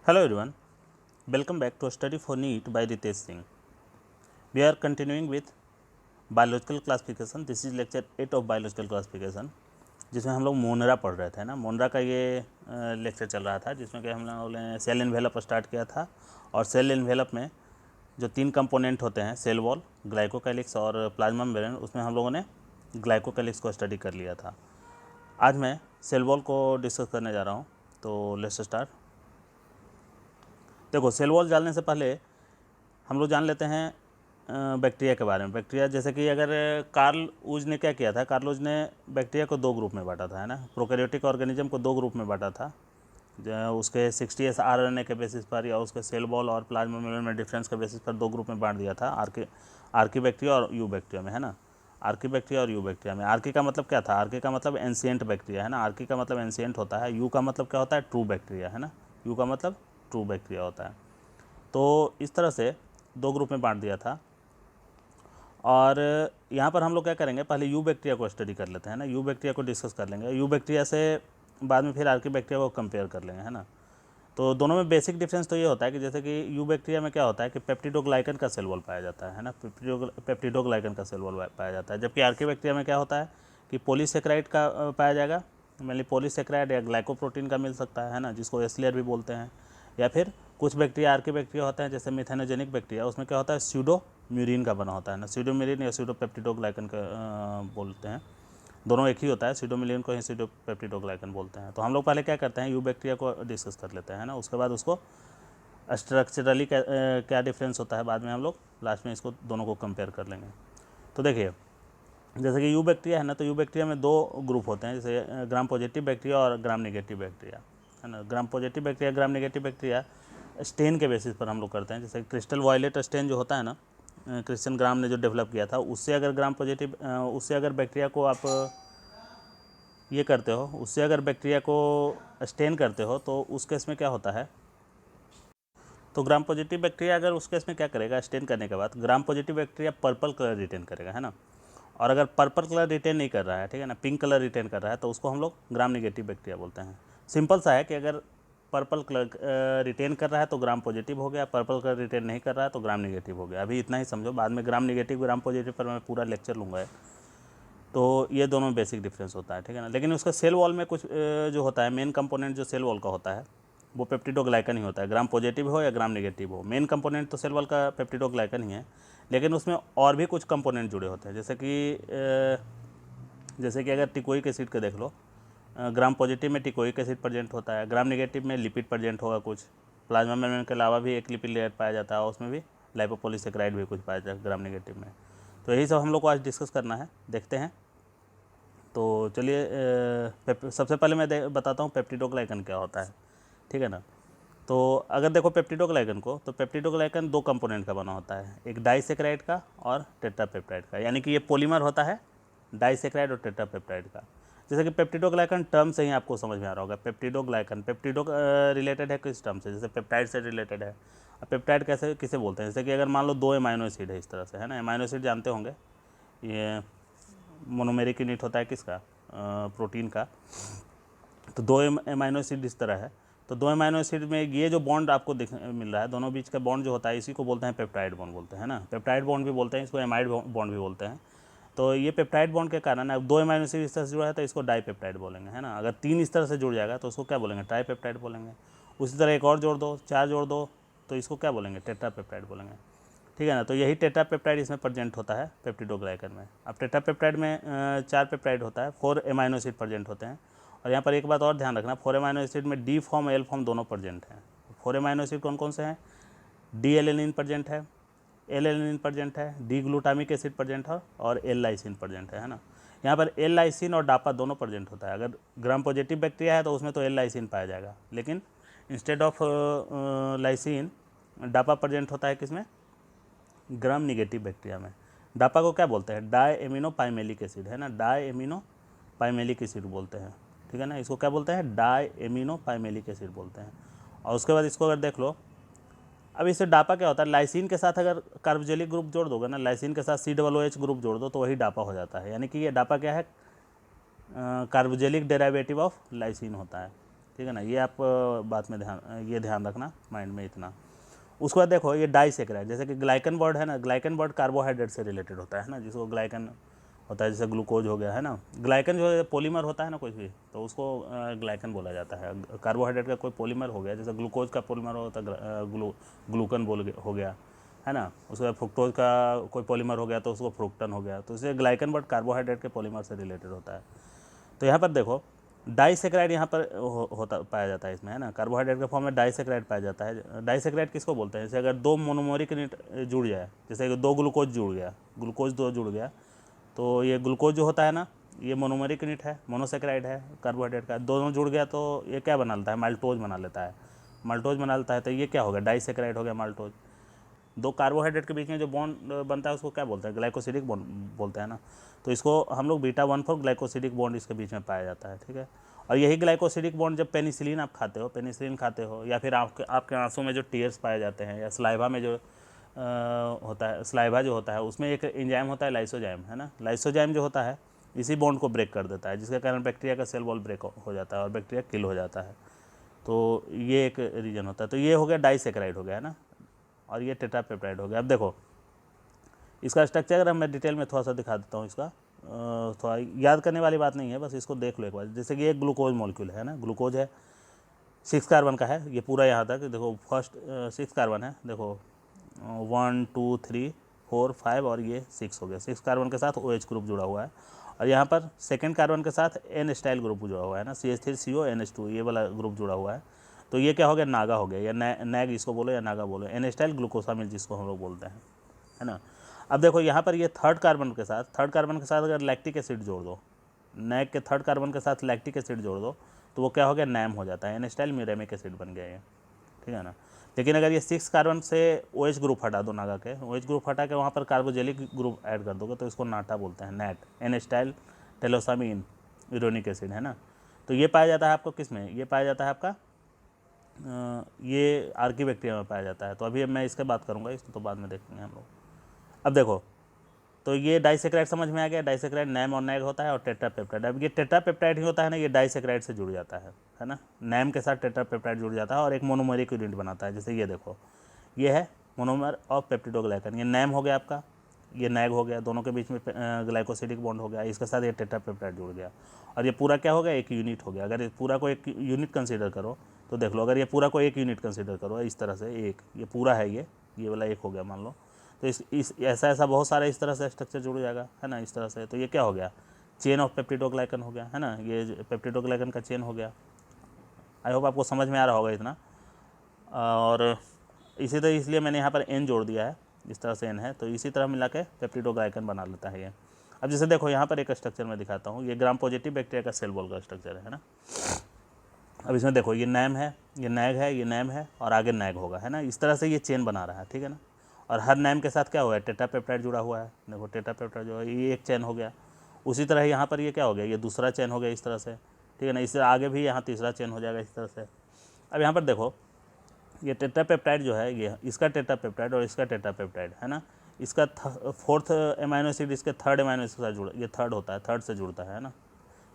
Hello everyone, welcome back to Study for NEET by Ritesh Singh. We are continuing with biological classification. This is lecture 8 of biological classification, जिसमें हम लोग मोनरा पढ़ रहे थे ना। मोनरा का ये लेक्चर चल रहा था, जिसमें कि हम लोगों ने सेल इन्वेलप स्टार्ट किया था। और सेल इन्वेलप में जो 3 कंपोनेंट होते हैं, सेल वॉल, ग्लाइकोकैलिक्स और प्लाज्मा मेम्ब्रेन, उसमें हम लोगों ने ग्लाइकोकैलिक्स को स्टडी कर लिया था। आज मैं सेल वॉल को डिस्कस करने जा रहा हूँ, तो लेट्स स्टार्ट। देखो, सेल वॉल जानने से पहले हम लोग जान लेते हैं बैक्टीरिया के बारे में। बैक्टीरिया, जैसे कि अगर कार्ल ऊज ने क्या किया था, कार्ल ऊज ने बैक्टीरिया को 2 ग्रुप में बांटा था, है ना। प्रोकैरियोटिक ऑर्गेनिज्म को 2 ग्रुप में बांटा था, उसके 60s RNA के बेसिस पर, या उसके सेल वॉल और प्लाज्मा मेम्ब्रेन में डिफरेंस के बेसिस पर 2 ग्रुप में बांट दिया था, आर्की बैक्टीरिया और यू बैक्टीरिया में, है ना। आर्की बैक्टीरिया और यू बैक्टीरिया में। आर्की का मतलब क्या था? आर्की का मतलब एंशिएंट बैक्टीरिया, है ना। आर्की का मतलब एंशिएंट होता है। यू का मतलब क्या होता है? ट्रू बैक्टीरिया, है ना। यू का मतलब ट्रू बैक्टीरिया होता है। तो इस तरह से 2 ग्रुप में बांट दिया था। और यहाँ पर हम लोग क्या करेंगे, पहले यू बैक्टीरिया को स्टडी कर लेते हैं ना। यू बैक्टीरिया को डिस्कस कर लेंगे। यू बैक्टीरिया से बाद में फिर आर्की बैक्टीरिया को कंपेयर कर लेंगे, है ना। तो दोनों में बेसिक डिफरेंस तो ये होता है कि जैसे कि यू बैक्टीरिया में क्या होता है कि पेप्टिडोग्लाइकन का सेल वॉल पाया जाता है ना। पेप्टिडोग्लाइकन का सेल वॉल पाया जाता है। जबकि आर्की बैक्टीरिया में क्या होता है कि पॉलीसेक्राइड का पाया जाएगा। मेनली पॉलीसेक्राइड या ग्लाइकोप्रोटीन का मिल सकता है ना, जिसको एस्लियर भी बोलते हैं। या फिर कुछ बैक्टीरिया, आर्की बैक्टीरिया होते हैं, जैसे मिथेनोजेनिक बैक्टीरिया, उसमें क्या होता है, स्यूडोम्यूरिन का बना होता है ना। स्यूडोम्यूरिन या स्यूडोपेप्टिडोग्लाइकन का बोलते हैं। दोनों एक ही होता है। स्यूडोम्यूरिन को ही स्यूडोपेप्टिडोग्लाइकन बोलते हैं। तो हम लोग पहले क्या करते हैं, यू बैक्टीरिया को डिस्कस कर लेते हैं ना। उसके बाद उसको स्ट्रक्चरली क्या डिफरेंस होता है, बाद में हम लोग लास्ट में इसको दोनों को कंपेयर कर लेंगे। तो देखिए, जैसे कि यू बैक्टीरिया है ना, तो यू बैक्टीरिया में 2 ग्रुप होते हैं, जैसे ग्राम पॉजिटिव बैक्टीरिया और ग्राम नेगेटिव बैक्टीरिया, है ना। Gram positive bacteria, gram negative bacteria stain के बेसिस पर हम लोग करते हैं। जैसे क्रिस्टल वायलेट स्टेन जो होता है ना, क्रिश्चियन ग्राम ने जो डेवलप किया था, उससे अगर ग्राम पॉजिटिव, उससे अगर बैक्टीरिया को आप ये करते हो, उससे अगर बैक्टीरिया को स्टेन करते हो, तो उस केस में क्या होता है, तो ग्राम पॉजिटिव बैक्टीरिया अगर उस केस में क्या करेगा, स्टेन करने के बाद gram positive bacteria purple colour retain करेगा, है ना। और अगर पर्पल कलर रिटेन नहीं कर रहा है, ठीक है ना, पिंक कलर रिटेन कर रहा है, तो उसको हम लोग ग्राम नेगेटिव बैक्टीरिया बोलते हैं। सिंपल सा है कि अगर पर्पल कलर रिटेन कर रहा है तो ग्राम पॉजिटिव हो गया, पर्पल कलर रिटेन नहीं कर रहा है तो ग्राम नेगेटिव हो गया। अभी इतना ही समझो, बाद में ग्राम नेगेटिव ग्राम पॉजिटिव पर मैं पूरा लेक्चर लूँगा। तो ये दोनों बेसिक डिफरेंस होता है, ठीक है ना। लेकिन उसका सेल वॉल में कुछ जो होता है, मेन कंपोनेंट जो सेल वॉल का होता है, वो पेप्टिडोग्लाइकन ही होता है। ग्राम पॉजिटिव हो या ग्राम नेगेटिव हो, मेन कंपोनेंट तो सेल वॉल का पेप्टिडोग्लाइकन ही है। लेकिन उसमें और भी कुछ कंपोनेंट जुड़े होते हैं, जैसे कि अगर टिकोइक एसिड का देख लो, ग्राम पॉजिटिव में टिकोइक एसिड प्रेजेंट होता है, ग्राम नेगेटिव में लिपिड प्रेजेंट होगा कुछ। प्लाज्मा मेम्ब्रेन के अलावा भी एक लिपिड लेयर पाया जाता है, और उसमें भी लाइपोपॉलीसेकेराइड भी कुछ पाया जाता है ग्राम नेगेटिव में। तो यही सब हम लोग को आज डिस्कस करना है, देखते हैं। तो चलिए, सबसे पहले मैं बताता हूँ पेप्टिडोग्लाइकन क्या होता है, ठीक है ना। तो अगर देखो पेप्टिडोग्लाइकन को, तो पेप्टिडोग्लाइकन 2 कंपोनेंट का बना होता है, एक डाइसेक्राइड का और टेट्रापेप्टाइड का। यानी कि ये पॉलीमर होता है डाइसेक्राइड और टेट्रापेप्टाइड का। जैसे कि पेप्टिडोग्लाइकन टर्म से ही आपको समझ में आ रहा होगा। पेप्टिडोग्लाइकन, पेप्टिडो रिलेटेड है किस टर्म से, जैसे पेप्टाइड से रिलेटेड है। अब पेप्टाइड कैसे किसे बोलते हैं, जैसे कि अगर मान लो 2 एमाइनो एसिड है इस तरह से, है ना। एमाइनो एसिड जानते होंगे, ये मोनोमेरिक यूनिट होता है किसका, प्रोटीन का। तो 2 एमाइनो एसिड इस तरह है। तो 2 एमाइनो एसिड में ये जो बॉन्ड आपको मिल रहा है, दोनों बीच का बॉन्ड जो होता है, इसी को बोलते हैं पेप्टाइड बॉन्ड बोलते हैं ना। पेप्टाइड बॉन्ड भी बोलते हैं इसको, एमाइड बॉन्ड भी बोलते हैं। तो ये पेप्टाइड बॉन्ड के कारण, अब 2 एमाइनो एसिड इस तरह से जुड़ा है तो इसको डाईपेप्टाइड बोलेंगे, है ना। अगर 3 इस तरह से जुड़ जाएगा तो उसको क्या बोलेंगे, ट्राईपेप्टाइड बोलेंगे। उसी तरह एक और जोड़ दो, 4 जोड़ दो, तो इसको क्या बोलेंगे, टेट्रापेप्टाइड बोलेंगे, ठीक है ना। तो यही टेट्रापेप्टाइड इसमें प्रेजेंट होता है पेप्टिडोग्लाइकन में। अब टेट्रापेप्टाइड में 4 पेप्टाइड होता है, 4 एमाइनो एसिड प्रेजेंट होते हैं। और यहाँ पर एक बात और ध्यान रखना, 4 एमाइनो एसिड में डी फॉर्म एल फॉर्म दोनों प्रेजेंट हैं। 4 एमाइनो एसिड कौन कौन से हैं, डी एलेनिन प्रेजेंट है, एल एलेनिन प्रेजेंट है, डी ग्लूटामिक एसिड प्रेजेंट है, और एल लाइसिन प्रेजेंट है ना। यहाँ पर एल लाइसिन और डापा दोनों प्रेजेंट होता है। अगर ग्राम पॉजिटिव बैक्टीरिया है तो उसमें तो एल लाइसिन पाया जाएगा, लेकिन इंस्टेड ऑफ लाइसिन डापा प्रेजेंट होता है किसमें, ग्राम निगेटिव बैक्टीरिया में। डापा को क्या बोलते हैं, डाई एमिनो पाइमेलिक एसिड, है ना। डाई एमिनो पाइमेलिक एसिड बोलते हैं, ठीक है ना। इसको क्या बोलते हैं, डाई एमिनो पाइमेलिक एसिड बोलते हैं। और उसके बाद इसको अगर देख लो, अब इससे डापा क्या होता है, लाइसिन के साथ अगर कार्बोजेलिक ग्रुप जोड़ दोगे ना, लाइसिन के साथ COOH ग्रुप जोड़ दो तो वही डापा हो जाता है। यानी कि ये डापा क्या है, कार्बोजेलिक डेरिवेटिव ऑफ लाइसिन होता है, ठीक है ना, ये आप बात में ध्यान रखना माइंड में इतना। उसके बाद देखो ये डाइसेक्राइड, जैसे कि ग्लाइकन बॉन्ड है ना, ग्लाइकन बॉन्ड कार्बोहाइड्रेट से रिलेटेड होता है ना, जिसको ग्लाइकन होता है, जैसे ग्लूकोज हो गया है ना, ग्लाइकन जो है पॉलीमर होता है ना कोई भी, तो उसको ग्लाइकन बोला जाता है। कार्बोहाइड्रेट का कोई पॉलीमर हो गया, जैसे ग्लूकोज का पॉलीमर होता है ग्लूकन हो गया है ना, उसके बाद फ्रुक्टोज का कोई पॉलीमर हो गया तो उसको फ्रुक्टन हो गया, तो इसलिए ग्लाइकन बॉन्ड कार्बोहाइड्रेट के पॉलीमर से रिलेटेड होता है। तो यहाँ पर देखो डाइसेक्राइड यहाँ पर होता पाया जाता है इसमें, है ना, कार्बोहाइड्रेट के फॉर्म में डाइसेक्राइड पाया जाता है। डाइसेक्राइड किसको बोलते हैं, जैसे अगर दो मोनोमरिक यूनिट जुड़ जाए, जैसे कि दो ग्लूकोज जुड़ गया, ग्लूकोज दो जुड़ गया, तो ये ग्लूकोज जो होता है ना, ये मोनोमरिक यूनिट है, मोनोसेक्राइड है कार्बोहाइड्रेट का, दोनों जुड़ गया तो ये क्या बना लेता है, माल्टोज बना लेता है, माल्टोज बना लेता है, तो ये क्या हो गया, डाइसेक्राइड हो गया माल्टोज। दो कार्बोहाइड्रेट के बीच में जो बॉन्ड बनता है उसको क्या बोलते हैं, ग्लाइकोसिडिक बॉन्ड बोलते हैं ना, तो इसको हम लोग बीटा 1,4 ग्लाइकोसिडिक बॉन्ड इसके बीच में पाया जाता है, ठीक है। और यही ग्लाइकोसिडिक बॉन्ड जब पेनिसिलिन आप खाते हो, पेनिसिलिन खाते हो, या फिर आपके आंसू में जो टीयर्स पाए जाते हैं, या स्लाइवा में जो होता है, स्लाइवा जो होता है उसमें एक एंजाइम होता है लाइसोजाइम, है ना, लाइसोजाइम जो होता है इसी बॉन्ड को ब्रेक कर देता है, जिसके कारण बैक्टीरिया का सेल वॉल ब्रेक हो जाता है और बैक्टीरिया किल हो जाता है। तो ये एक रीजन होता है। तो ये हो गया डाइसेक्राइड हो गया, है ना, और ये टेट्रापेप्टाइड हो गया। अब देखो इसका स्ट्रक्चर अगर मैं डिटेल में थोड़ा सा दिखा देता हूँ, इसका थोड़ा याद करने वाली बात नहीं है, बस इसको देख लो एक बार। जैसे कि एक ग्लूकोज मॉलिक्यूल है ना, ग्लूकोज है 6 कार्बन का है, ये पूरा यहाँ तक देखो, फर्स्ट 6 कार्बन है, देखो 1 2 3 4 5 और ये 6 हो गया, 6 कार्बन के साथ OH ग्रुप जुड़ा हुआ है, और यहाँ पर सेकेंड कार्बन के साथ N स्टाइल ग्रुप जुड़ा हुआ है ना, CH3CO NH2 ये वाला ग्रुप जुड़ा हुआ है। तो ये क्या हो गया, नागा हो गया, या नैग इसको बोलो या नागा बोलो, N स्टाइल ग्लूकोसामिल जिसको हम लोग बोलते हैं, है ना। अब देखो यहाँ पर ये थर्ड कार्बन के साथ अगर लैक्टिक एसिड जोड़ दो, नैग के थर्ड कार्बन के साथ लैक्टिक एसिड जोड़ दो, तो वो क्या हो गया, नैम हो जाता है, N स्टाइल म्यूरेमिक एसिड बन गया ये, ठीक है ना। लेकिन अगर ये 6 कार्बन से OH ग्रुप हटा दो, नागा के OH ग्रुप हटा के वहाँ पर कार्बोजेलिक ग्रुप ऐड कर दोगे तो इसको नाटा बोलते हैं, नैट, N acetyl glucosamine uronic acid, है ना। तो ये पाया जाता है आपको किस में, ये पाया जाता है आपका ये आर्की बैक्टीरिया में पाया जाता है। तो अभी मैं इसके बात करूँगा, इसको तो बाद में देखेंगे हम लोग। अब देखो तो ये डाइसेक्राइड समझ में आ गया, डाइसेक्राइड नैम और नैग होता है, और टेट्रापेप्टाइड, अब ये टेट्रापेप्टाइड ही होता है ना, ये डाइसेक्राइड से जुड़ जाता है ना, नैम के साथ टेट्रापेप्टाइड जुड़ जाता है और एक मोनोमरिक यूनिट बनाता है। जैसे ये देखो ये है मोनोमर ऑफ पेप्टिडोग्लाइकन, ये नैम हो गया आपका, ये नैग हो गया, दोनों के बीच में ग्लाइकोसिडिक बॉन्ड हो गया, इसके साथ ये टेट्रापेप्टाइड जुड़ गया, और ये पूरा क्या हो गया, एक यूनिट हो गया। अगर इस पूरा को एक यूनिट कंसीडर करो तो देख लो, अगर ये पूरा को एक यूनिट कंसीडर करो इस तरह से, एक ये पूरा है, ये वाला एक हो गया मान लो, तो इस ऐसा बहुत सारा इस तरह से स्ट्रक्चर जुड़ जाएगा, है ना, इस तरह से। तो ये क्या हो गया, चेन ऑफ पेप्टिडोग्लाइकन हो गया, है ना, ये पेप्टिडोग्लाइकन का चेन हो गया। आई होप आपको समझ में आ रहा होगा इतना। और इसी तरह इसलिए मैंने यहाँ पर N जोड़ दिया है, इस तरह से N है, तो इसी तरह मिला के पेप्टिडोग्लाइकन बना लेता है ये। अब जैसे देखो यहाँ पर एक स्ट्रक्चर मैं दिखाता हूँ, ये ग्राम पॉजिटिव बैक्टीरिया का सेल वॉल का स्ट्रक्चर है ना। अब इसमें देखो ये नैम है, ये नैग है, ये नैम है, और आगे नैग होगा, है ना, इस तरह से ये चेन बना रहा है, ठीक है ना। और हर नैम के साथ क्या हुआ है, टेट्रापेप्टाइड जुड़ा हुआ है, देखो टेट्रापेप्टाइड जो है ये एक चेन हो गया। उसी तरह यहाँ पर ये क्या हो गया, ये दूसरा चेन हो गया इस तरह से, ठीक है ना, इससे आगे भी यहाँ तीसरा चेन हो जाएगा इस तरह से। अब यहाँ पर देखो ये टेट्रापेप्टाइड जो है, ये इसका टेट्रापेप्टाइड और इसका टेट्रापेप्टाइड, है ना, इसका फोर्थ अमाइनो एसिड इसके थर्ड अमाइनो एसिड के साथ जुड़ा, ये थर्ड होता है, थर्ड से जुड़ता है ना,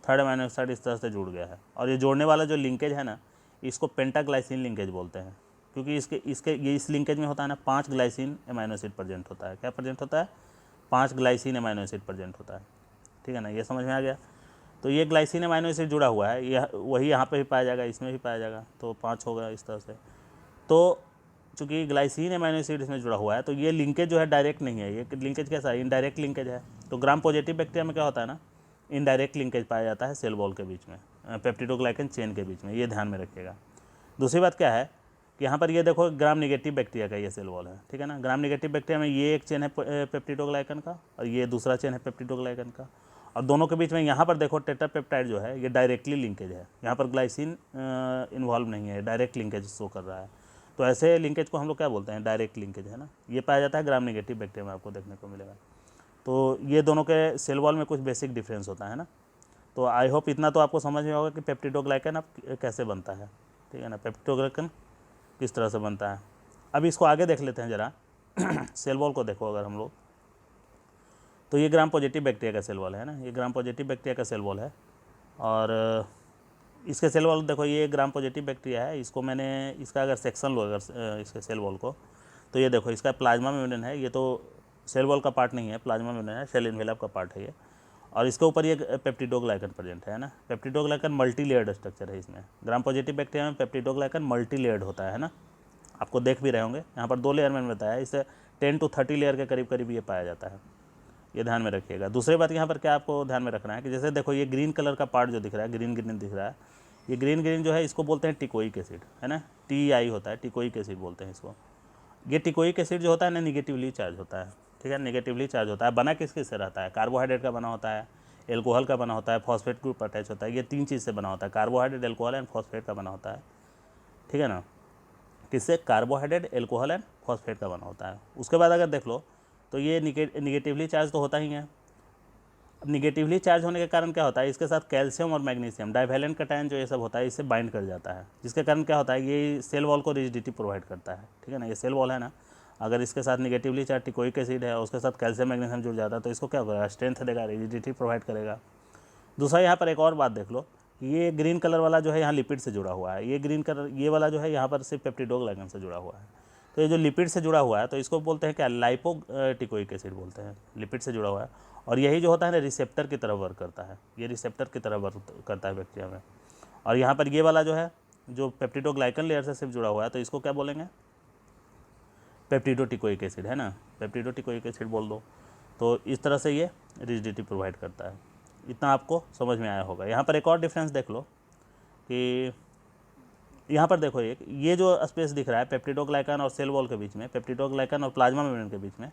थर्ड अमाइनो एसिड इस तरह से जुड़ गया है। और ये जोड़ने वाला जो लिंकेज है ना, इसको पेंटाग्लाइसिन लिंकेज बोलते हैं, क्योंकि ये इस लिंकेज में होता है ना 5 ग्लाइसिन अमाइनो एसिड प्रेजेंट होता है। क्या प्रेजेंट होता है, 5 ग्लाइसिन अमाइनो एसिड प्रेजेंट होता है, ठीक है ना, ये समझ में आ गया। तो ये ग्लाइसिन अमाइनो एसिड जुड़ा हुआ है, यह वही यहाँ पे भी पाया जाएगा, इसमें भी पाया जाएगा, तो 5 होगा इस तरह से। तो चूँकि ग्लाइसिन अमाइनो एसिड इसमें जुड़ा हुआ है, तो ये लिंकेज जो है डायरेक्ट नहीं है, ये लिंकेज कैसा है, इनडायरेक्ट लिंकेज है। तो ग्राम पॉजिटिव बैक्टीरिया में क्या होता है ना, इनडायरेक्ट लिंकेज पाया जाता है सेल वॉल के बीच में, पेप्टिडोग्लाइकन चेन के बीच में, ये ध्यान में रखिएगा। दूसरी बात क्या है कि यहाँ पर ये देखो ग्राम निगेटिव बैक्टीरिया का ये सेल वॉल है, ठीक है ना। ग्राम निगेटिव बैक्टीरिया में ये एक चेन है पेप्टिडोग्लाइकन का, और ये दूसरा चेन है पेप्टिडोग्लाइकन का, और दोनों के बीच में यहाँ पर देखो टेट्रापेप्टाइड जो है ये डायरेक्टली लिंकेज है, यहाँ पर ग्लाइसिन इन्वॉल्व नहीं है, डायरेक्ट लिंकेज शो कर रहा है। तो ऐसे लिंकेज को हम लोग क्या बोलते हैं, डायरेक्ट लिंकेज, है ना। ये पाया जाता है ग्राम निगेटिव बैक्टीरिया में, आपको देखने को मिलेगा। तो ये दोनों के सेल वॉल में कुछ बेसिक डिफरेंस होता है ना। तो आई होप इतना तो आपको समझ में होगा कि पेप्टिडोग्लाइकन अब कैसे बनता है, ठीक है ना, पेप्टिडोग्लाइकन किस तरह से बनता है। अब इसको आगे देख लेते हैं ज़रा सेल वॉल को देखो अगर हम लोग, तो ये ग्राम पॉजिटिव बैक्टीरिया का सेल वॉल है ना, ये ग्राम पॉजिटिव बैक्टीरिया का सेल वॉल है। और इसके सेल वॉल देखो, ये ग्राम पॉजिटिव बैक्टीरिया है, इसको मैंने इसका अगर सेक्शन लो अगर इसके सेल वॉल को, तो ये देखो इसका प्लाज्मा मेम्ब्रेन है, ये तो सेल वॉल का पार्ट नहीं है, प्लाज्मा मेम्ब्रेन है, सेल एनवेलप का पार्ट है ये। और इसके ऊपर ये पेप्टिडोग्लाइकन प्रेजेंट है ना। पेप्टिडोग्लाइकन मल्टी लेयर्ड स्ट्रक्चर है इसमें। ग्राम पॉजिटिव बैक्टीरिया में पेप्टिडोग्लाइकन मल्टी लेयर्ड होता है ना, आपको देख भी रहे होंगे। यहाँ पर 2 लेयर मैंने बताया, इसे 10 to 30 लेयर के करीब करीब ये पाया जाता है, ये ध्यान में रखिएगा। दूसरी बात यहाँ पर क्या आपको ध्यान में रखना है कि जैसे देखो ये ग्रीन कलर का पार्ट जो दिख रहा है, ग्रीन ग्रीन दिख रहा है, ये ग्रीन ग्रीन जो है इसको बोलते हैं टिकोइक एसिड, है ना, TI होता है, टिकोइक एसिड बोलते हैं इसको। ये टिकोइक एसिड जो होता है ना, निगेटिवली चार्ज होता है, ठीक है, निगेटिवली चार्ज होता है। बना किस किस से रहता है? कार्बोहाइड्रेट का बना होता है, एल्कोहल का बना होता है, फॉस्फेट ग्रुप अटैच होता है, ये 3 चीज़ से बना होता है, कार्बोहाइड्रेट, एल्कोहल एंड फॉस्फेट का बना होता है, ठीक है ना। किससे? कार्बोहाइड्रेट, एल्कोहल एंड फॉस्फेट का बना होता है। उसके बाद अगर देख लो तो ये निगेटिवली चार्ज तो होता ही है। अब निगेटिवली चार्ज होने के कारण क्या होता है, इसके साथ कैल्शियम और मैग्नीशियम डाइवैलेंट कटायन जो ये सब होता है इससे बाइंड कर जाता है, जिसके कारण क्या होता है, ये सेल वॉल को रिजिडिटी प्रोवाइड करता है, ठीक है ना। ये सेल वॉल है ना, अगर इसके साथ निगेटिवली चार्ज टिकोइक एसिड है और उसके साथ कैल्शियम मैग्नीशियम जुड़ जाता है तो इसको क्या होगा, स्ट्रेंथ देगा, रिजिडिटी प्रोवाइड करेगा। दूसरा यहाँ पर एक और बात देख लो, ये ग्रीन कलर वाला जो है यहाँ लिपिड से जुड़ा हुआ है, ये ग्रीन कलर ये वाला जो है यहाँ पर सिर्फ पेप्टिडोग्लाइकन से जुड़ा हुआ है। तो ये जो लिपिड से जुड़ा हुआ है तो इसको बोलते हैं क्या, लाइपोटिकोइक एसिड बोलते हैं, लिपिड से जुड़ा हुआ है। और यही जो होता है ना रिसेप्टर की तरह वर्क करता है, ये रिसेप्टर की तरह वर्क करता है बैक्टीरिया में। और यहाँ पर ये वाला जो है जो पेप्टिडोग्लाइकन लेयर से सिर्फ जुड़ा हुआ है तो इसको क्या बोलेंगे, पेप्टिडोटिकोइक एसिड, है ना, पेप्टिडोटिकोइक एसिड बोल दो। तो इस तरह से ये रिजिडिटी प्रोवाइड करता है। इतना आपको समझ में आया होगा। यहाँ पर एक और डिफरेंस देख लो कि यहाँ पर देखो एक ये जो स्पेस दिख रहा है पेप्टिडोग्लाइकन और सेल वॉल के बीच में, पेप्टिडोग्लाइकन और प्लाज्मा मेम्ब्रेन के बीच में,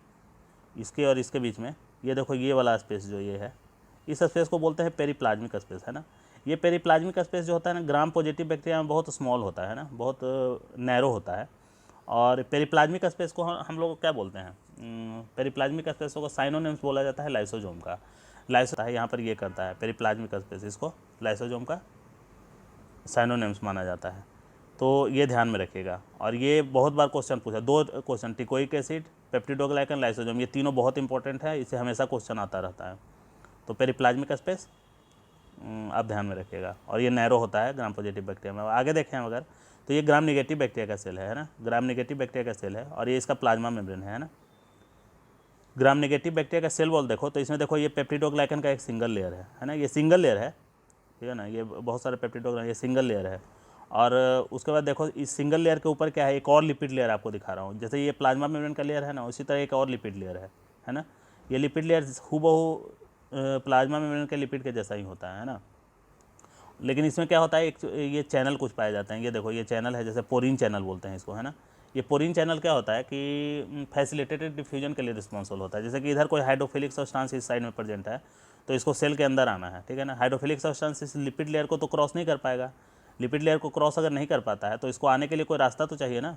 इसके और इसके बीच में, ये देखो ये वाला स्पेस जो ये है, इस स्पेस को बोलते हैं पेरीप्लाज्मिक स्पेस, है ना। ये पेरीप्लाज्मिक स्पेस जो होता है ना ग्राम पॉजिटिव बैक्टीरिया में बहुत स्मॉल होता है ना, बहुत नैरो होता है। और पेरीप्लाज्मिक स्पेस को हम लोग क्या बोलते हैं, पेरीप्लाज्मिक स्पेस को साइनोनिम्स बोला जाता है लाइसोजोम का। लाइसो है यहाँ पर ये करता है पेरीप्लाज्मिक स्पेस, इसको लाइसोजोम का साइनोनिम्स माना जाता है। तो ये ध्यान में रखिएगा। और ये बहुत बार क्वेश्चन पूछा, 2 question, teichoic acid, peptidoglycan, lysosome, ये तीनों बहुत इंपॉर्टेंट है, इसे हमेशा क्वेश्चन आता रहता है। तो पेरीप्लाज्मिक स्पेस आप ध्यान में रखिएगा। और ये नैरो होता है ग्राम पॉजिटिव बैक्टीरिया में। आगे देखें अगर तो ये ग्राम नेगेटिव बैक्टीरिया का सेल है ना, ग्राम नेगेटिव बैक्टीरिया का सेल है और ये इसका प्लाज्मा मेम्ब्रेन है ना। ग्राम नेगेटिव बैक्टीरिया का सेल वॉल देखो तो इसमें देखो ये पेप्टिडोग्लाइकन का एक सिंगल लेयर है ना, ये सिंगल लेयर है, ठीक है ना, ये बहुत सारे पेप्टिडोग्लाइकन, ये सिंगल लेयर है। और उसके बाद देखो इस सिंगल लेयर के ऊपर क्या है, एक और लिपिड लेयर आपको दिखा रहा हूँ। जैसे ये प्लाज्मा मेम्ब्रेन का लेयर है ना, उसी तरह एक और लिपिड लेयर है ना। ये लिपिड लेयर हूबहू प्लाज्मा मेम्ब्रेन के लिपिड के जैसा ही होता है ना। लेकिन इसमें क्या होता है, एक ये चैनल कुछ पाए जाते हैं, ये देखो ये चैनल है, जैसे पोरीन चैनल बोलते हैं इसको, है ना। ये पोरीन चैनल क्या होता है कि फैसिलिटेटेड डिफ्यूजन के लिए रिस्पॉन्सिबल होता है। जैसे कि इधर कोई हाइड्रोफिलिक सब्सटेंस इस साइड में प्रेजेंट है तो इसको सेल के अंदर आना है, ठीक है ना। हाइड्रोफिलिक सब्सटेंस इस लिपिड लेयर को तो क्रॉस नहीं कर पाएगा, लिपिड लेयर को क्रॉस अगर नहीं कर पाता है तो इसको आने के लिए कोई रास्ता तो चाहिए ना।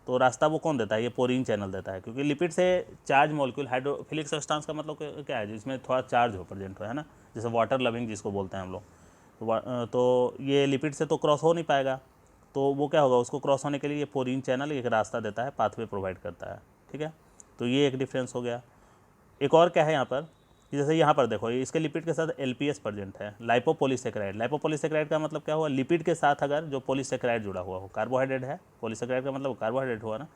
तो रास्ता वो कौन देता है, ये पोरीन चैनल देता है। क्योंकि लिपिड से चार्ज मॉलिक्यूल, हाइड्रोफिलिक सब्सटेंस का मतलब क्या है, जिसमें थोड़ा चार्ज हो प्रेजेंट हो, है ना, जैसे वाटर लविंग जिसको बोलते हैं हम लोग। तो ये लिपिड से तो क्रॉस हो नहीं पाएगा, तो वो क्या होगा, उसको क्रॉस होने के लिए ये पोरीन चैनल एक रास्ता देता है, पाथवे प्रोवाइड करता है, ठीक है। तो ये एक डिफरेंस हो गया। एक और क्या है यहाँ पर, जैसे यहाँ पर देखो इसके लिपिड के साथ LPS प्रेजेंट है, लाइपोपोलीसेकेराइड। लाइपोपोलीसेकेराइड का मतलब क्या हुआ, लिपिड के साथ अगर जो पॉलीसेकेराइड जुड़ा हुआ हो, कार्बोहाइड्रेट है, पॉलीसेकेराइड का मतलब कार्बोहाइड्रेट हुआ ना,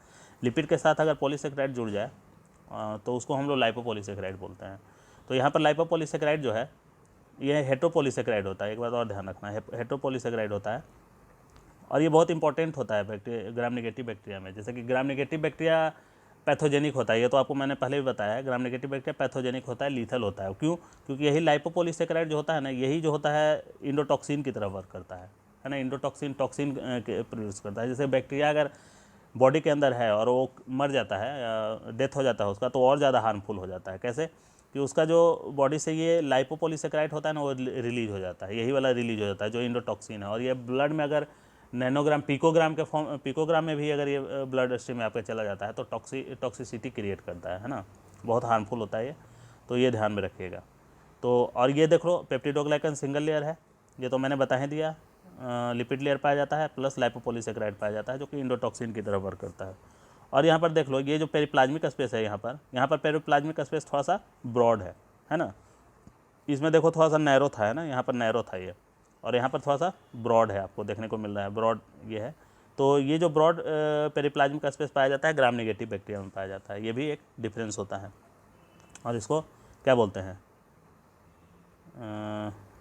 लिपिड के साथ अगर पॉलीसेकेराइड जुड़ जाए तो उसको हम लोग लाइपोपोलीसेकेराइड बोलते हैं। तो यहाँ पर लाइपोपोलीसेकेराइड जो है ये हेट्रोपोलीसेकेराइड होता है, एक बात और ध्यान रखना है, हेट्रोपोलीसेकेराइड होता है। और ये बहुत इंपॉर्टेंट होता है बैक्टीरिया, ग्राम नेगेटिव बैक्टीरिया में। जैसे कि ग्राम नेगेटिव बैक्टीरिया पैथोजेनिक होता है, ये तो आपको मैंने पहले भी बताया है, ग्राम नेगेटिव बैक्टीरिया पैथोजेनिक होता है, लीथल होता है। क्यों? क्योंकि यही लाइपोपोलीसेकेराइड जो होता है ना, यही जो होता है इंडोटॉक्सिन की तरह वर्क करता है ना, इंडोटॉक्सिन टॉक्सिन प्रोड्यूस करता है। जैसे बैक्टीरिया अगर बॉडी के अंदर है और वो मर जाता है, डेथ हो जाता है उसका, तो और ज़्यादा हार्मफुल हो जाता है। कैसे? कि उसका जो बॉडी से ये लाइपोपोलीसेकेराइड होता है ना, वो रिलीज हो जाता है, यही वाला रिलीज हो जाता है जो इंडोटॉक्सिन है। और ये ब्लड में अगर नैनोग्राम, पिकोग्राम के फॉर्म, पिकोग्राम में भी अगर ये ब्लड स्ट्रीम में आपके चला जाता है तो टॉक्सिसिटी क्रिएट करता है ना, बहुत हार्मफुल होता है ये। तो ये ध्यान में रखिएगा। तो और ये देख लो पेप्टिडोग्लाइकन सिंगल लेयर है, ये तो मैंने बता ही दिया। लिपिड लेयर पाया जाता है प्लस लाइपोपोलीसेकेराइड पाया जाता है जो कि इंडोटॉक्सिन की तरह वर्क करता है। और यहाँ पर देख लो ये जो पेरीप्लाज्मिक स्पेस है, यहाँ पर पेरीप्लाज्मिक स्पेस थोड़ा सा ब्रॉड है ना। इसमें देखो थोड़ा सा नैरो था, है ना, यहाँ पर नैरो था ये, और यहाँ पर थोड़ा सा ब्रॉड है, आपको देखने को मिल रहा है ब्रॉड ये है। तो ये जो ब्रॉड पेरिप्लाज्मिक स्पेस पाया जाता है ग्राम नेगेटिव बैक्टीरिया में पाया जाता है, ये भी एक डिफरेंस होता है। और इसको क्या बोलते हैं,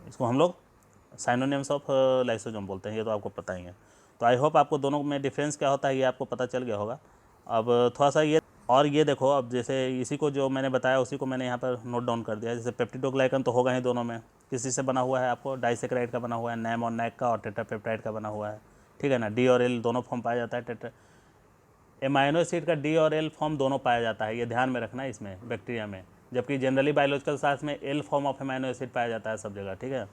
इसको हम लोग साइनोनिम्स ऑफ लाइसोसोम बोलते हैं, ये तो आपको पता ही है। तो आई होप आपको दोनों में डिफरेंस क्या होता है ये आपको पता चल गया होगा। अब थोड़ा सा ये, और ये देखो, अब जैसे इसी को जो मैंने बताया उसी को मैंने यहाँ पर नोट डाउन कर दिया। जैसे पेप्टिडोग्लाइकन तो होगा ही दोनों में, किसी से बना हुआ है आपको, डाइसेक्राइड का बना हुआ है, नैम और नैक का, और टेट्रापेप्टाइड का बना हुआ है, ठीक है ना। डी और एल दोनों फॉर्म पाया जाता है। एमाइनो एसिड का डी और एल फॉर्म दोनों पाया जाता है, ये ध्यान में रखना है इसमें बैक्टीरिया में, जबकि जनरली बायोलॉजिकल साइंस में L form of amino acid पाया जाता है सब जगह, ठीक है।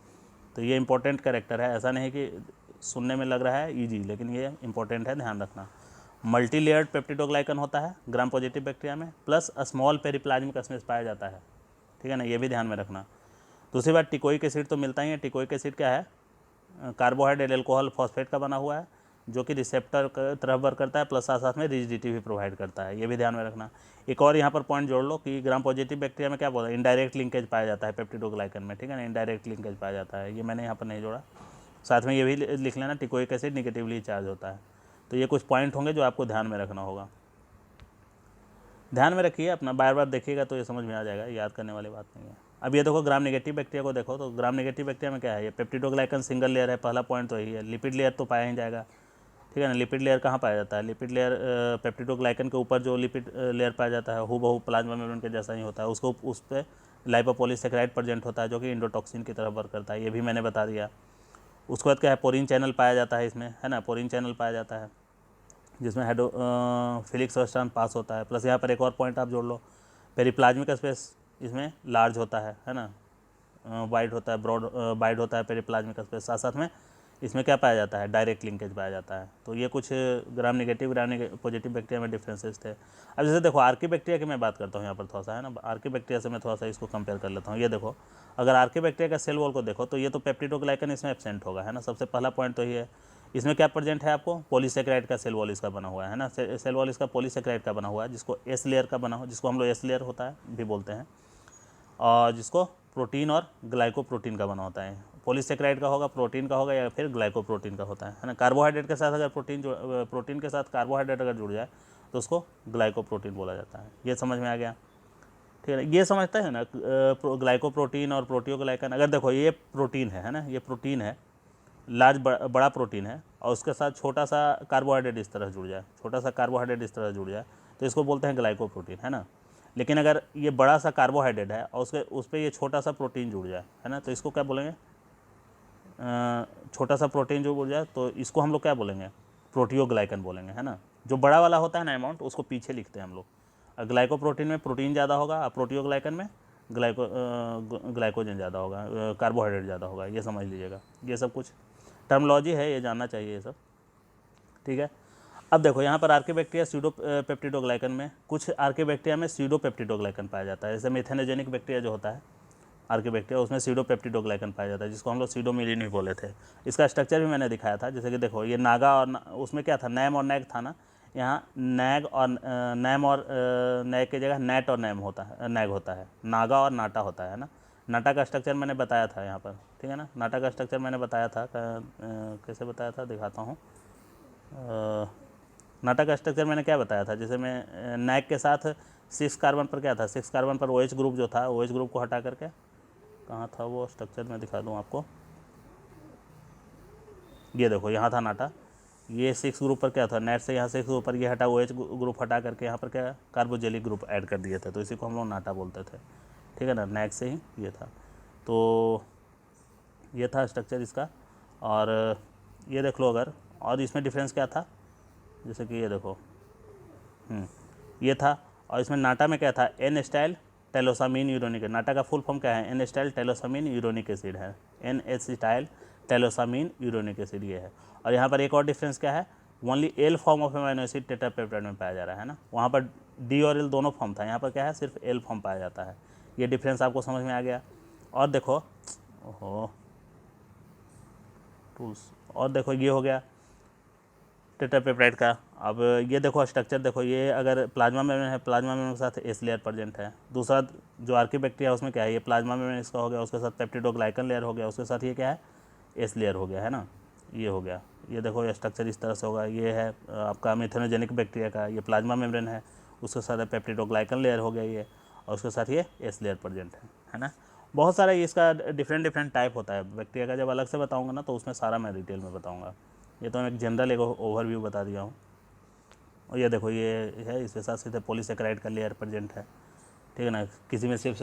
तो ये इंपॉर्टेंट कैरेक्टर है, ऐसा नहीं कि सुनने में लग रहा है ईजी, लेकिन ये इंपॉर्टेंट है, ध्यान रखना। मल्टी लेयर्ड पेप्टिडोग्लाइकन होता है ग्राम पॉजिटिव बैक्टीरिया में, प्लस स्मॉल पेरिप्लाज्मिक स्पेस पाया जाता है, ठीक है ना, ये भी ध्यान में रखना। दूसरी बात, टिकोइक एसिड तो मिलता ही है। टिकोइक एसिड क्या है, कार्बोहाइड्रेट एल्कोहल फॉस्फेट का बना हुआ है, जो कि रिसेप्टर की तरह वर्क करता है, प्लस साथ साथ में रिजिडिटी भी प्रोवाइड करता है, ये भी ध्यान में रखना। एक और यहाँ पर पॉइंट जोड़ लो कि ग्राम पॉजिटिव बैक्टीरिया में क्या बोला, इनडायरेक्ट लिंकेज पाया जाता है पेप्टिडोग्लाइकन में, ठीक है ना, इनडायरेक्ट लिंकेज पाया जाता है, ये मैंने यहाँ पर नहीं जोड़ा। साथ में ये भी लिख लेना, टिकोइक एसिड निगेटिवली चार्ज होता है। तो ये कुछ पॉइंट होंगे जो आपको ध्यान में रखना होगा, ध्यान में रखिए, अपना बार बार देखिएगा तो ये समझ में आ जाएगा, याद करने वाली बात नहीं है। अब ये देखो ग्राम नेगेटिव बैक्टीरिया को देखो, तो ग्राम नेगेटिव बैक्टीरिया में क्या है, ये पेप्टिडोग्लाइकन सिंगल लेयर है, पहला पॉइंट तो यही है। लिपिड लेयर तो पाया ही जाएगा, ठीक है ना। लिपिड लेयर कहाँ पाया जाता है, लिपिड लेयर पेप्टिडोग्लाइकन के ऊपर जो लिपिड लेयर पाया जाता है हूबहू प्लाज्मा मेम्ब्रेन के जैसा ही होता है, उसको उस पर लाइपोपॉलीसेकेराइड प्रेजेंट होता है, जो कि इंडोटॉक्सिन की तरह वर्क करता है, ये भी मैंने बता दिया। उसके बाद क्या है, पोरीन चैनल पाया जाता है इसमें, है ना, पोरीन चैनल पाया जाता है, जिसमें हाइड्रोफिलिक सब्सटेंस पास होता है। प्लस यहाँ पर एक और पॉइंट आप जोड़ लो, पेरिप्लाज्मिक स्पेस इसमें लार्ज होता है ना, वाइड होता है, ब्रॉड वाइड होता है पेरिप्लाज्मिक स्पेस। साथ साथ में इसमें क्या पाया जाता है, डायरेक्ट लिंकेज पाया जाता है। तो ये कुछ ग्राम नेगेटिव पॉजिटिव बैक्टीरिया में डिफरेंसेस थे। अब जैसे देखो आर्की बैक्टीरिया की मैं बात करता हूँ यहाँ पर थोड़ा सा, है ना, आर्की बैक्टीरिया से मैं थोड़ा सा इसको कंपेयर कर लेता हूँ। ये देखो, अगर आर्की बैक्टीरिया का सेल वॉल को देखो तो ये तो पेप्टिडोग्लाइकन इसमें एब्सेंट होगा, है ना, सबसे पहला पॉइंट तो ये है। इसमें क्या प्रेजेंट है आपको, पॉलीसेकेराइड का सेल वॉल इसका बना हुआ है ना, सेल वॉल इसका पॉलीसेकेराइड का बना हुआ है, जिसको एस लेयर का बना हुआ, जिसको हम लोग एस लेयर होता है भी बोलते हैं, और जिसको प्रोटीन और ग्लाइकोप्रोटीन का बना होता है। पॉलीसेकेराइड का होगा, प्रोटीन का होगा, या फिर ग्लाइकोप्रोटीन का होता है ना। कार्बोहाइड्रेट के साथ अगर प्रोटीन के साथ कार्बोहाइड्रेट अगर जुड़ जाए तो उसको ग्लाइकोप्रोटीन बोला जाता है। ये समझ में आ गया, ठीक है। ये समझता है ना, ग्लाइकोप्रोटीन और प्रोटियोग्लाइकन, अगर देखो ये प्रोटीन है ना, ये प्रोटीन है, लार्ज बड़ा प्रोटीन है, और उसके साथ छोटा सा कार्बोहाइड्रेट इस तरह जुड़ जाए, छोटा सा कार्बोहाइड्रेट इस तरह जुड़ जाए, तो इसको बोलते हैं ग्लाइकोप्रोटीन, है ना। लेकिन अगर ये बड़ा सा कार्बोहाइड्रेट है और उस पर ये छोटा सा प्रोटीन जुड़ जाए, है ना, तो इसको क्या बोलेंगे, छोटा सा प्रोटीन जो जुड़ जाए तो इसको हम लोग क्या बोलेंगे, प्रोटियोग्लाइकन बोलेंगे, है ना। जो बड़ा वाला होता है ना अमाउंट, उसको पीछे लिखते हैं हम लोग। ग्लाइकोप्रोटीन में प्रोटीन ज़्यादा होगा और प्रोटियोग्लाइकन में ग्लाइकोजन ज़्यादा होगा, कार्बोहाइड्रेट ज़्यादा होगा, ये समझ लीजिएगा। ये सब कुछ टर्मोलॉजी है, ये जानना चाहिए ये सब, ठीक है। अब देखो यहाँ पर आर्किबैक्टीरिया स्यूडो पेप्टिडोग्लाइकन में, कुछ आर्किबैक्टीरिया में स्यूडो पेप्टिडोग्लाइकन पाया जाता है। जैसे मेथेनोजेनिक बैक्टीरिया जो होता है आर्किबैक्टीरिया, उसमें स्यूडो पेप्टिडोग्लाइकन पाया जाता है, जिसको हम लोग स्यूडोमिलिन भी बोले थे। इसका स्ट्रक्चर भी मैंने दिखाया था, जैसे कि देखो ये नागा और उसमें क्या था, नैम और नैग था ना, यहाँ नैग और नैम और नैग की जगह नैट और नैम होता है, नैग होता है, नागा और नाटा होता है ना। नाटा का स्ट्रक्चर मैंने बताया था यहाँ पर, ठीक है ना, नाटा का स्ट्रक्चर मैंने बताया था, कैसे बताया था दिखाता हूँ। नाटा का स्ट्रक्चर मैंने क्या बताया था, जैसे मैं नैग के साथ 6 कार्बन पर क्या था, 6 कार्बन पर OH ग्रुप जो था, OH ग्रुप को हटा करके, कहाँ था वो स्ट्रक्चर, मैं दिखा दूँ आपको। ये देखो यहाँ था नाटा, ये 6 ग्रुप पर क्या था, नेट से यहाँ 6 ग्रुप पर ये हटा, OH ग्रुप हटा करके यहाँ पर क्या कार्बोजेलिक ग्रुप ऐड कर दिए थे, तो इसी को हम लोग नाटा बोलते थे, ठीक है ना। नैग से ही ये था, तो ये था स्ट्रक्चर इसका। और ये देख लो अगर, और इसमें डिफरेंस क्या था, जैसे कि ये देखो ये था, और इसमें नाटा में क्या था, एन स्टाइल टेलोसामीन यूरोनिक, नाटा का फुल फॉर्म क्या है, N style glucosamine uronic acid है, NH style glucosamine uronic acid ये है। और यहाँ पर एक और डिफरेंस क्या है, only L form of amino acid tetrapeptide में पाया जा रहा है ना, वहाँ पर डी और एल दोनों फॉर्म था, यहाँ पर क्या है, सिर्फ एल फॉर्म पाया जाता है। ये डिफरेंस आपको समझ में आ गया। और देखो, ओहो टूल्स, और देखो ये हो गया टेट्रापेप्टाइड का। अब ये देखो स्ट्रक्चर देखो, ये अगर प्लाज्मा मेम्ब्रेन है, प्लाज्मा मेम्ब्रेन के साथ एस लेयर प्रेजेंट है। दूसरा जो आर्किबैक्टीरिया है उसमें क्या है, ये प्लाज्मा मेम्ब्रेन इसका हो गया, उसके साथ पेप्टिडोग्लाइकन लेयर हो गया, उसके साथ ये क्या है, एस लेयर हो गया है ना, ये हो गया, ये देखो ये स्ट्रक्चर इस तरह से होगा। ये है आपका मिथेनोजेनिक बैक्टीरिया का, ये प्लाज्मा मेम्ब्रेन है, उसके साथ पेप्टिडोग्लाइकन लेयर हो गया ये, और उसके साथ ये एस लेयर प्रेजेंट है ना। बहुत सारा इसका डिफरेंट डिफरेंट टाइप होता है बैक्टीरिया का, जब अलग से बताऊंगा ना तो उसमें सारा मैं डिटेल में बताऊंगा। ये तो मैं एक जनरल एक ओवरव्यू बता दिया हूँ। और ये देखो ये है, इसके साथ सीधे पॉलीसेकेराइड का लेयर प्रेजेंट है, ठीक है ना। किसी में सिर्फ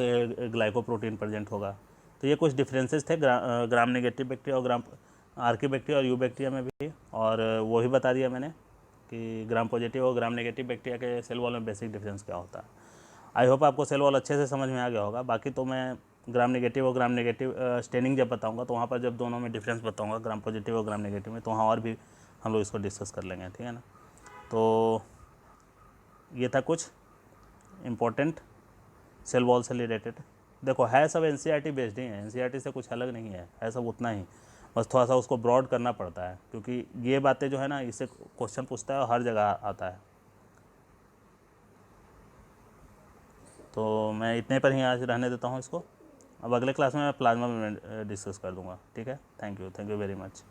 ग्लाइकोप्रोटीन प्रेजेंट होगा। तो ये कुछ डिफरेंसेस थे ग्राम नेगेटिव बैक्टीरिया और ग्राम आर्की बैक्टीरिया और यू बैक्टीरिया में भी, और वो भी बता दिया मैंने कि ग्राम पॉजिटिव और ग्राम नेगेटिव बैक्टीरिया के सेल वॉल में बेसिक डिफरेंस क्या होता है। आई होप आपको सेल वॉल अच्छे से समझ में आ गया होगा। बाकी तो मैं ग्राम नेगेटिव और ग्राम नेगेटिव स्टेनिंग जब बताऊंगा तो वहाँ पर जब दोनों में डिफरेंस बताऊंगा ग्राम पॉजिटिव और ग्राम नेगेटिव में, तो वहाँ और भी हम लोग इसको डिस्कस कर लेंगे, ठीक है ना। तो ये था कुछ इम्पोर्टेंट सेल वॉल से रिलेटेड। देखो है सब एनसीईआरटी बेस्ड ही है, एनसीईआरटी से कुछ अलग नहीं है सब उतना ही, बस थोड़ा सा उसको ब्रॉड करना पड़ता है, क्योंकि ये बातें जो है ना इससे क्वेश्चन पूछता है और हर जगह आता है। तो मैं इतने पर ही आज रहने देता हूँ इसको। अब अगले क्लास में मैं प्लाज्मा में डिस्कस कर दूँगा, ठीक है। Thank you very much.